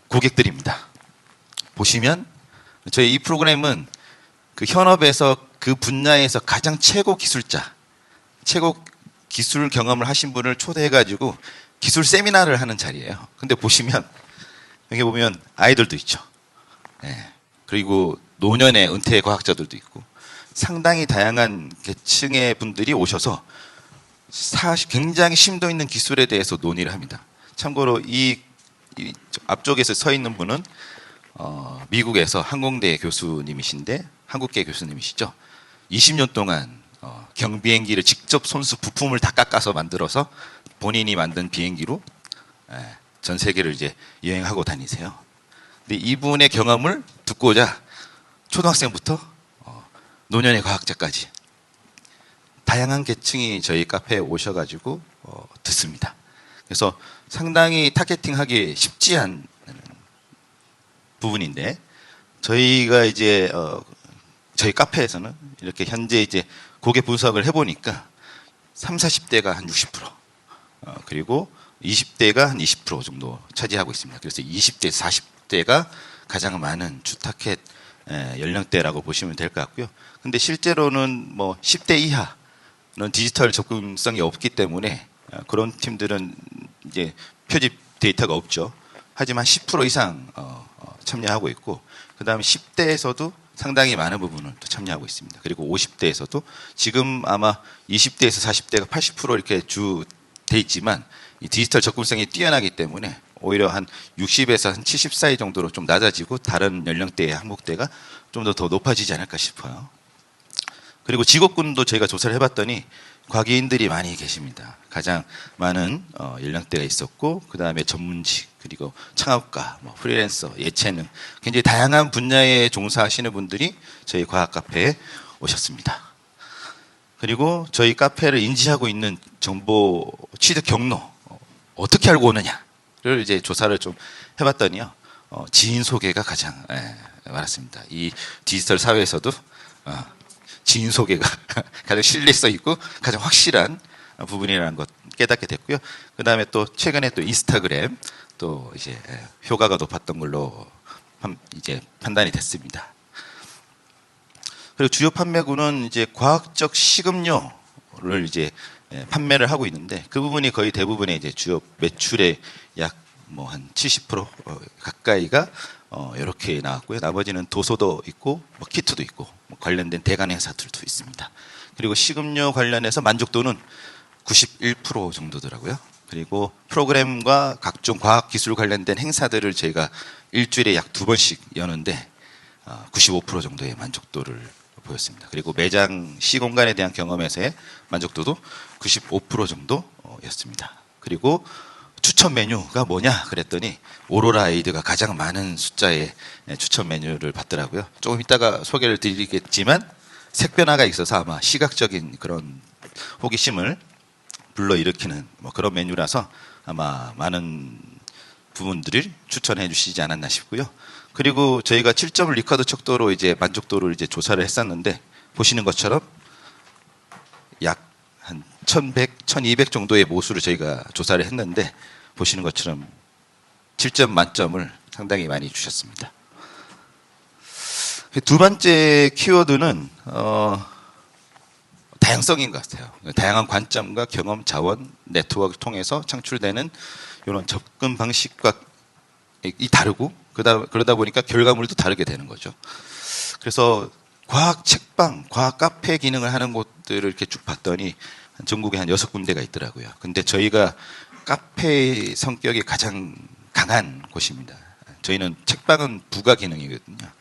E: 고객들입니다. 보시면 저희 이 프로그램은 그 현업에서 그 분야에서 가장 최고 기술자, 최고 기술 경험을 하신 분을 초대해가지고 기술 세미나를 하는 자리예요. 근데 보시면 여기 보면 아이들도 있죠. 네. 그리고 노년의 은퇴 과학자들도 있고 상당히 다양한 계층의 분들이 오셔서 굉장히 심도 있는 기술에 대해서 논의를 합니다. 참고로 이 앞쪽에서 서 있는 분은 미국에서 항공대 교수님이신데 한국계 교수님이시죠. 20년 동안 경비행기를 직접 손수 부품을 다 깎아서 만들어서 본인이 만든 비행기로 전 세계를 이제 여행하고 다니세요. 근데 이분의 경험을 듣고자 초등학생부터 노년의 과학자까지 다양한 계층이 저희 카페에 오셔가지고 듣습니다. 그래서 상당히 타겟팅하기 쉽지 않은 부분인데 저희가 이제 저희 카페에서는 이렇게 현재 이제 고객 분석을 해보니까 30, 40대가 한 60%, 그리고 20대가 한 20% 정도 차지하고 있습니다. 그래서 20대, 40대가 가장 많은 주 타겟 연령대라고 보시면 될 것 같고요. 근데 실제로는 뭐 10대 이하는 디지털 접근성이 없기 때문에 그런 팀들은 이제 표집 데이터가 없죠. 하지만 10% 이상 참여하고 있고, 그 다음에 10대에서도 상당히 많은 부분을 또 참여하고 있습니다. 그리고 50대에서도 지금 아마 20대에서 40대가 80% 이렇게 돼 있지만 이 디지털 접근성이 뛰어나기 때문에 오히려 한 60에서 한 70 사이 정도로 좀 낮아지고 다른 연령대의 항목대가 좀 더 높아지지 않을까 싶어요. 그리고 직업군도 저희가 조사를 해봤더니 과기인들이 많이 계십니다. 가장 많은 연령대가 있었고, 그 다음에 전문직, 그리고 창업가, 뭐 프리랜서, 예체능, 굉장히 다양한 분야에 종사하시는 분들이 저희 과학 카페에 오셨습니다. 그리고 저희 카페를 인지하고 있는 정보 취득 경로 어떻게 알고 오느냐를 이제 조사를 좀 해봤더니요, 지인 소개가 가장 많았습니다. 이 디지털 사회에서도 지인 소개가 가장 신뢰성 있고 가장 확실한 부분이라는 것 깨닫게 됐고요. 그 다음에 또 최근에 또 인스타그램 또 이제 효과가 높았던 걸로 이제 판단이 됐습니다. 그리고 주요 판매군은 이제 과학적 식음료를 이제 판매를 하고 있는데 그 부분이 거의 대부분의 이제 주요 매출의 약 뭐 한 70% 가까이가 이렇게 나왔고요. 나머지는 도서도 있고 뭐 키트도 있고 뭐 관련된 대관 행사들도 있습니다. 그리고 식음료 관련해서 만족도는 91% 정도더라고요. 그리고 프로그램과 각종 과학 기술 관련된 행사들을 저희가 일주일에 약 2번씩 여는데 95% 정도의 만족도를 보였습니다. 그리고 매장 시공간에 대한 경험에서의 만족도도 95% 정도였습니다. 그리고 추천 메뉴가 뭐냐 그랬더니 오로라 에이드가 가장 많은 숫자의 추천 메뉴를 받더라고요. 조금 이따가 소개를 드리겠지만 색변화가 있어서 아마 시각적인 그런 호기심을 불러일으키는 뭐 그런 메뉴라서 아마 많은 부분들을 추천해 주시지 않았나 싶고요. 그리고 저희가 7점 리커드 척도로 이제 만족도를 이제 조사를 했었는데 보시는 것처럼 약 한 1100, 1200 정도의 모수를 저희가 조사를 했는데 보시는 것처럼 7점 만점을 상당히 많이 주셨습니다. 두 번째 키워드는 다양성인 것 같아요. 다양한 관점과 경험, 자원, 네트워크를 통해서 창출되는 이런 접근 방식과 다르고 그러다 보니까 결과물도 다르게 되는 거죠. 그래서 과학 책방, 과학 카페 기능을 하는 곳들을 이렇게 쭉 봤더니 전국에 한 6군데가 있더라고요. 근데 저희가 카페 성격이 가장 강한 곳입니다. 저희는 책방은 부가 기능이거든요.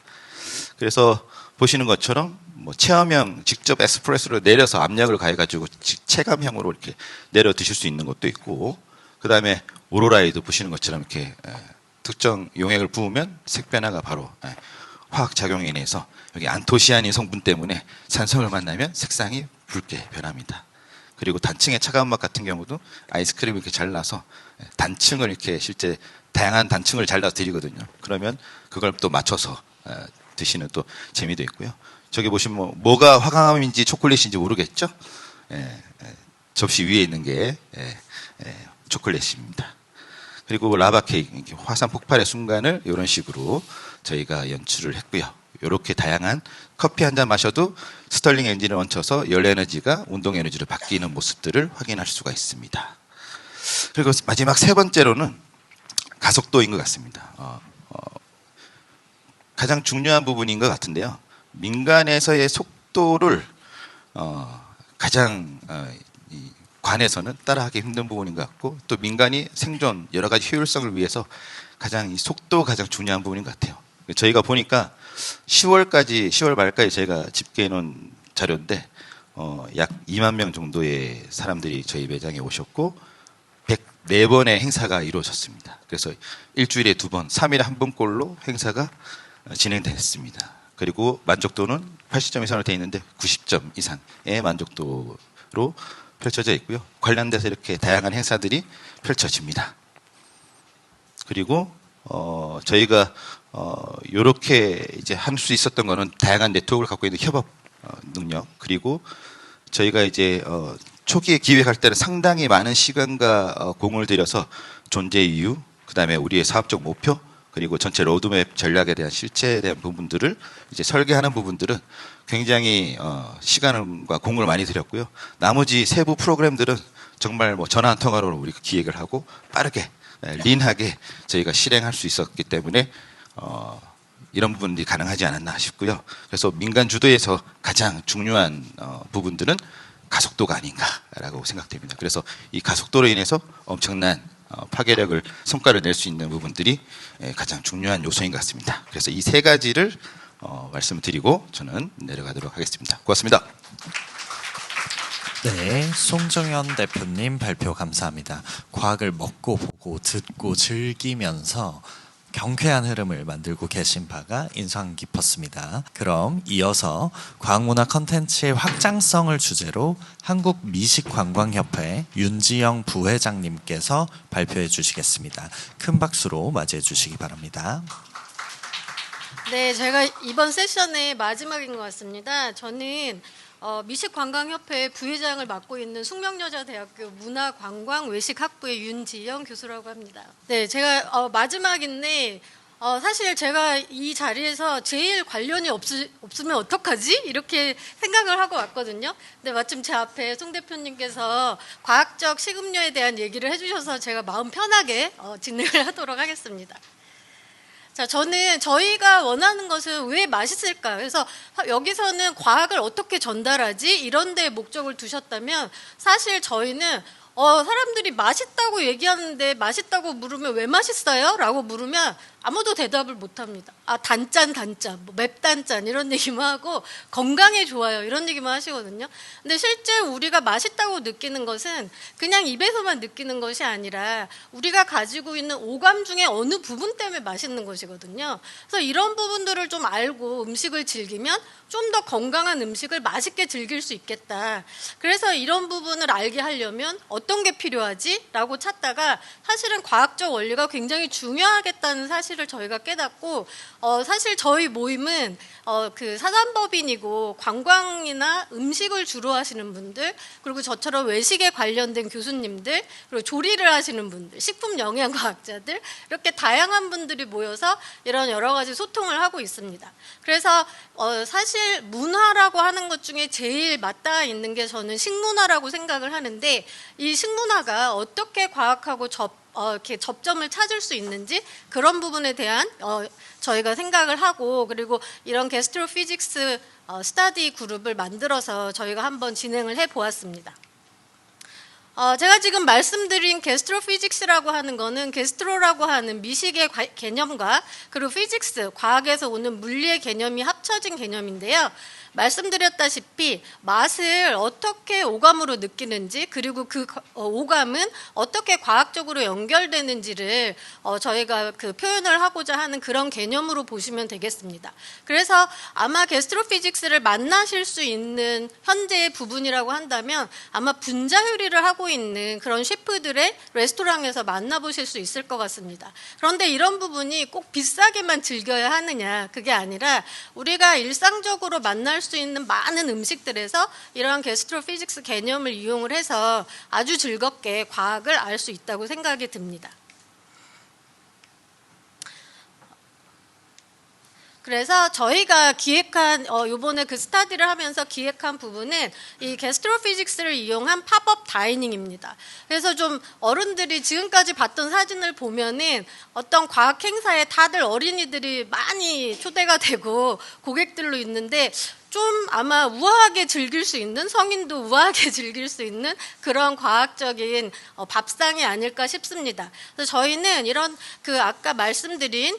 E: 그래서 보시는 것처럼 뭐 체험형 직접 에스프레소를 내려서 압력을 가해가지고 체감형으로 이렇게 내려 드실 수 있는 것도 있고, 그 다음에 오로라에도 보시는 것처럼 이렇게 특정 용액을 부으면 색 변화가 바로 화학 작용에 인해서 여기 안토시아닌 성분 때문에 산성을 만나면 색상이 붉게 변합니다. 그리고 단층의 차가운 맛 같은 경우도 아이스크림을 이렇게 잘라서 단층을 이렇게 실제 다양한 단층을 잘라서 드리거든요. 그러면 그걸 또 맞춰서 드시는 또 재미도 있고요. 저기 보시면 뭐가 화강암인지 초콜릿인지 모르겠죠? 접시 위에 있는 게 초콜릿입니다. 그리고 라바 케이크, 화산 폭발의 순간을 이런 식으로 저희가 연출을 했고요. 이렇게 다양한 커피 한 잔 마셔도 스털링 엔진을 얹혀서 열 에너지가 운동 에너지로 바뀌는 모습들을 확인할 수가 있습니다. 그리고 마지막 세 번째로는 가속도인 것 같습니다. 가장 중요한 부분인 것 같은데요. 민간에서의 속도를 가장 관에서는 따라하기 힘든 부분인 것 같고, 또 민간이 생존 여러 가지 효율성을 위해서 가장 이 속도가 가장 중요한 부분인 것 같아요. 저희가 보니까 10월 말까지 저희가 집계해 놓은 자료인데 약 2만 명 정도의 사람들이 저희 매장에 오셨고 104번의 행사가 이루어졌습니다. 그래서 일주일에 2번, 3일에 1번꼴로 행사가 진행됐습니다. 그리고 만족도는 80점 이상으로 되어 있는데 90점 이상의 만족도로 펼쳐져 있고요. 관련돼서 이렇게 다양한 행사들이 펼쳐집니다. 그리고 저희가 이렇게 이제 할 수 있었던 거는 다양한 네트워크를 갖고 있는 협업 능력, 그리고 저희가 이제 초기에 기획할 때는 상당히 많은 시간과 공을 들여서 존재 이유, 그 다음에 우리의 사업적 목표, 그리고 전체 로드맵 전략에 대한 실체에 대한 부분들을 이제 설계하는 부분들은 굉장히 시간과 공을 많이 들였고요. 나머지 세부 프로그램들은 정말 뭐 전화 한 통화로 우리가 기획을 하고 빠르게 린하게 저희가 실행할 수 있었기 때문에 이런 부분들이 가능하지 않았나 싶고요. 그래서 민간 주도에서 가장 중요한 부분들은 가속도가 아닌가라고 생각됩니다. 그래서 이 가속도로 인해서 엄청난 파괴력을 성과를 낼 수 있는 부분들이 가장 중요한 요소인 것 같습니다. 그래서 이 세 가지를 말씀을 드리고 저는 내려가도록 하겠습니다. 고맙습니다.
A: 네, 송정현 대표님 발표 감사합니다. 과학을 먹고 보고 듣고 즐기면서 경쾌한 흐름을 만들고 계신 바가 인상 깊었습니다. 그럼 이어서 과학문화 컨텐츠의 확장성을 주제로 한국미식관광협회 윤지영 부회장님께서 발표해 주시겠습니다. 큰 박수로 맞이해 주시기 바랍니다.
F: 네, 제가 이번 세션의 마지막인 것 같습니다. 저는 미식관광협회 부회장을 맡고 있는 숙명여자대학교 문화관광외식학부의 윤지영 교수라고 합니다. 네, 제가 마지막인데 사실 제가 이 자리에서 제일 관련이 없으면 어떡하지? 이렇게 생각을 하고 왔거든요. 근데 마침 제 앞에 송 대표님께서 과학적 식음료에 대한 얘기를 해주셔서 제가 마음 편하게 진행을 하도록 하겠습니다. 자, 저희가 원하는 것은 왜 맛있을까요? 그래서 여기서는 과학을 어떻게 전달하지? 이런 데 목적을 두셨다면 사실 저희는 사람들이 맛있다고 얘기하는데 맛있다고 물으면 왜 맛있어요? 라고 물으면 아무도 대답을 못합니다. 단짠, 뭐 맵단짠 이런 얘기만 하고 건강에 좋아요 이런 얘기만 하시거든요. 근데 실제 우리가 맛있다고 느끼는 것은 그냥 입에서만 느끼는 것이 아니라 우리가 가지고 있는 오감 중에 어느 부분 때문에 맛있는 것이거든요. 그래서 이런 부분들을 좀 알고 음식을 즐기면 좀 더 건강한 음식을 맛있게 즐길 수 있겠다. 그래서 이런 부분을 알게 하려면 어떤 어떤 게 필요하지? 라고 찾다가 사실은 과학적 원리가 굉장히 중요하겠다는 사실을 저희가 깨닫고 사실 저희 모임은 그 사단법인이고 관광이나 음식을 주로 하시는 분들, 그리고 저처럼 외식에 관련된 교수님들, 그리고 조리를 하시는 분들, 식품 영양과학자들, 이렇게 다양한 분들이 모여서 이런 여러 가지 소통을 하고 있습니다. 그래서 사실 문화라고 하는 것 중에 제일 맞닿아 있는 게 저는 식문화라고 생각을 하는데, 이 식문화가 어떻게 과학하고 이렇게 접점을 찾을 수 있는지 그런 부분에 대한 저희가 생각을 하고, 그리고 이런 게스트로피직스 스터디 그룹을 만들어서 저희가 한번 진행을 해 보았습니다. 제가 지금 말씀드린 게스트로피직스라고 하는 거는 게스트로라고 하는 미식의 개념과 그리고 피직스, 과학에서 오는 물리의 개념이 합쳐진 개념인데요. 말씀드렸다시피 맛을 어떻게 오감으로 느끼는지, 그리고 그 오감은 어떻게 과학적으로 연결되는지를 저희가 그 표현을 하고자 하는 그런 개념으로 보시면 되겠습니다. 그래서 아마 게스트로피직스를 만나실 수 있는 현재의 부분이라고 한다면 아마 분자 요리를 하고 있는 그런 셰프들의 레스토랑에서 만나보실 수 있을 것 같습니다. 그런데 이런 부분이 꼭 비싸게만 즐겨야 하느냐, 그게 아니라 우리가 일상적으로 만날 수 있는 많은 음식들에서 이러한 게스트로피직스 개념을 이용을 해서 아주 즐겁게 과학을 알 수 있다고 생각이 듭니다. 그래서 저희가 기획한 이번에 그 스터디를 하면서 기획한 부분은 이 게스트로피직스를 이용한 팝업 다이닝입니다. 그래서 좀 어른들이 지금까지 봤던 사진을 보면은 어떤 과학 행사에 다들 어린이들이 많이 초대가 되고 고객들로 있는데, 좀 아마 우아하게 즐길 수 있는, 성인도 우아하게 즐길 수 있는 그런 과학적인 밥상이 아닐까 싶습니다. 그래서 저희는 이런 그 아까 말씀드린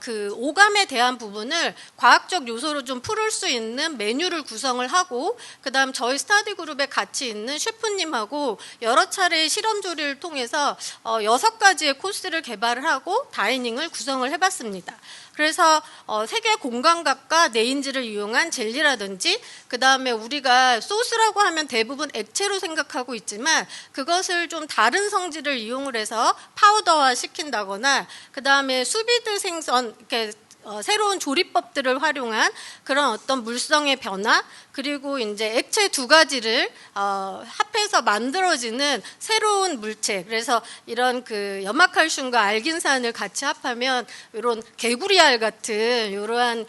F: 그 오감에 대한 부분을 과학적 요소로 좀 풀을 수 있는 메뉴를 구성을 하고, 그다음 저희 스터디 그룹에 같이 있는 셰프님하고 여러 차례 실험 조리를 통해서 6가지의 코스를 개발을 하고 다이닝을 구성을 해봤습니다. 그래서 세계 공간각과 네인지를 이용한 젤리라든지, 그 다음에 우리가 소스라고 하면 대부분 액체로 생각하고 있지만 그것을 좀 다른 성질을 이용을 해서 파우더화 시킨다거나, 그 다음에 수비드 생선, 이렇게 새로운 조리법들을 활용한 그런 어떤 물성의 변화, 그리고 이제 액체 2가지를 합해서 만들어지는 새로운 물체. 그래서 이런 그 염화칼슘과 알긴산을 같이 합하면 이런 개구리알 같은 이러한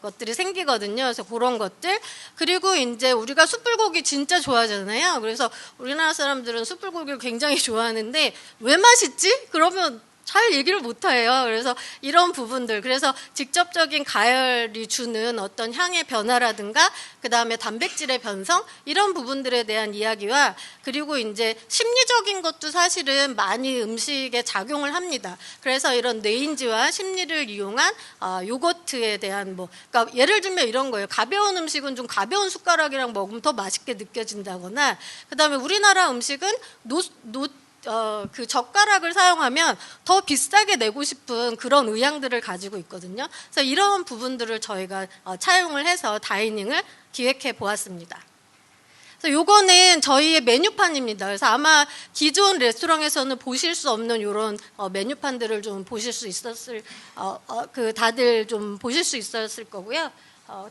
F: 것들이 생기거든요. 그래서 그런 것들. 그리고 이제 우리가 숯불고기 진짜 좋아하잖아요. 그래서 우리나라 사람들은 숯불고기를 굉장히 좋아하는데 왜 맛있지? 그러면 잘 얘기를 못해요. 그래서 이런 부분들, 그래서 직접적인 가열이 주는 어떤 향의 변화라든가, 그 다음에 단백질의 변성, 이런 부분들에 대한 이야기와, 그리고 이제 심리적인 것도 사실은 많이 음식에 작용을 합니다. 그래서 이런 뇌인지와 심리를 이용한 요거트에 대한 그러니까 예를 들면 이런 거예요. 가벼운 음식은 좀 가벼운 숟가락이랑 먹으면 더 맛있게 느껴진다거나, 그 다음에 우리나라 음식은 그 젓가락을 사용하면 더 비싸게 내고 싶은 그런 의향들을 가지고 있거든요. 그래서 이런 부분들을 저희가 차용을 해서 다이닝을 기획해 보았습니다. 그래서 요거는 저희의 메뉴판입니다. 그래서 아마 기존 레스토랑에서는 보실 수 없는 이런 메뉴판들을 좀 보실 수 있었을, 다들 좀 보실 수 있었을 거고요.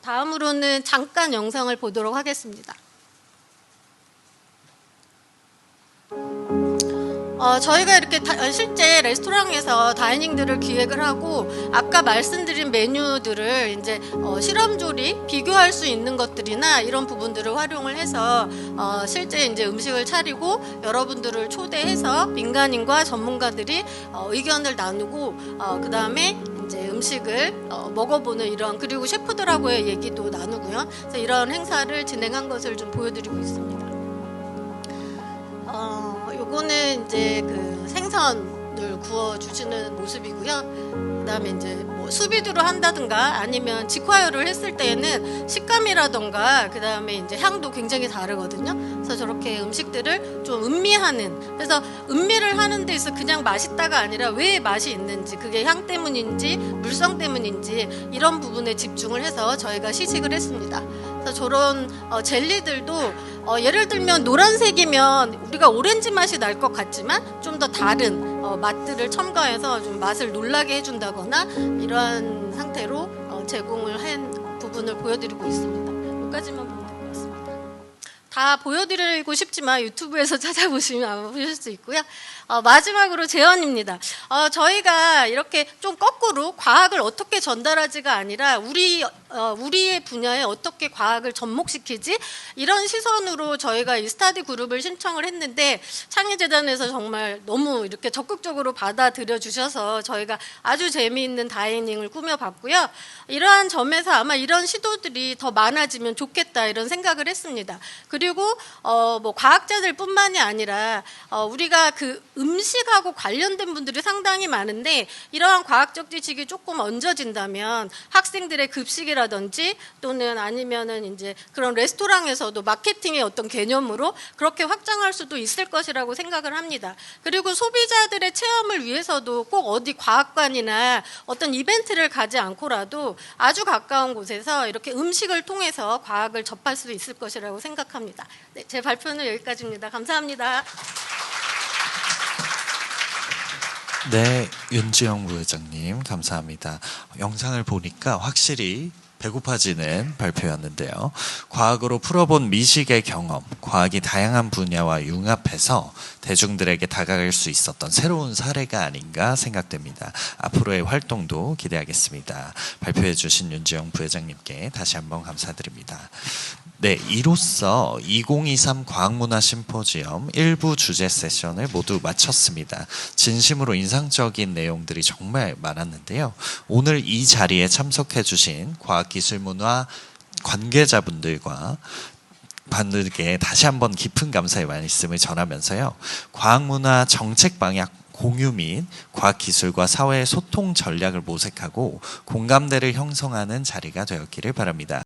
F: 다음으로는 잠깐 영상을 보도록 하겠습니다. 저희가 이렇게 실제 레스토랑에서 다이닝들을 기획을 하고, 아까 말씀드린 메뉴들을 이제 실험조리, 비교할 수 있는 것들이나 이런 부분들을 활용을 해서 실제 이제 음식을 차리고 여러분들을 초대해서 민간인과 전문가들이 의견을 나누고, 그 다음에 이제 음식을 먹어보는 이런, 그리고 셰프들하고의 얘기도 나누고요. 그래서 이런 행사를 진행한 것을 좀 보여드리고 있습니다. 요거는 이제 그 생선을 구워 주시는 모습이고요. 그다음에 이제 뭐 수비드로 한다든가 아니면 직화요를 했을 때에는 식감이라든가 그다음에 이제 향도 굉장히 다르거든요. 그래서 저렇게 음식들을 좀 음미하는, 그래서 음미를 하는 데 있어 그냥 맛있다가 아니라 왜 맛이 있는지, 그게 향 때문인지 물성 때문인지 이런 부분에 집중을 해서 저희가 시식을 했습니다. 그래서 저런 젤리들도 예를 들면 노란색이면 우리가 오렌지 맛이 날 것 같지만 좀 더 다른 맛들을 첨가해서 좀 맛을 놀라게 해준다거나 이러한 상태로 제공을 한 부분을 보여드리고 있습니다. 여기까지만 보면 될 것 같습니다. 다 보여드리고 싶지만 유튜브에서 찾아보시면 아마 보실 수 있고요. 마지막으로 제언입니다. 저희가 이렇게 좀 거꾸로 과학을 어떻게 전달하지가 아니라 우리의 분야에 어떻게 과학을 접목시키지 이런 시선으로 저희가 이 스타디 그룹을 신청을 했는데 창의재단에서 정말 너무 이렇게 적극적으로 받아들여 주셔서 저희가 아주 재미있는 다이닝을 꾸며봤고요. 이러한 점에서 아마 이런 시도들이 더 많아지면 좋겠다 이런 생각을 했습니다. 그리고 뭐 과학자들뿐만이 아니라 우리가 그 음식하고 관련된 분들이 상당히 많은데 이러한 과학적 지식이 조금 얹어진다면 학생들의 급식이라든지 또는 아니면은 이제 그런 레스토랑에서도 마케팅의 어떤 개념으로 그렇게 확장할 수도 있을 것이라고 생각을 합니다. 그리고 소비자들의 체험을 위해서도 꼭 어디 과학관이나 어떤 이벤트를 가지 않고라도 아주 가까운 곳에서 이렇게 음식을 통해서 과학을 접할 수 있을 것이라고 생각합니다. 네, 제 발표는 여기까지입니다. 감사합니다.
A: 네, 윤지영 부회장님 감사합니다. 영상을 보니까 확실히 배고파지는 발표였는데요. 과학으로 풀어본 미식의 경험, 과학이 다양한 분야와 융합해서 대중들에게 다가갈 수 있었던 새로운 사례가 아닌가 생각됩니다. 앞으로의 활동도 기대하겠습니다. 발표해 주신 윤지영 부회장님께 다시 한번 감사드립니다. 네, 이로써 2023 과학문화 심포지엄 1부 주제 세션을 모두 마쳤습니다. 진심으로 인상적인 내용들이 정말 많았는데요. 오늘 이 자리에 참석해 주신 과학기술문화 관계자분들과 반들에게 다시 한번 깊은 감사의 말씀을 전하면서요. 과학문화 정책 방향 공유 및 과학기술과 사회의 소통 전략을 모색하고 공감대를 형성하는 자리가 되었기를 바랍니다.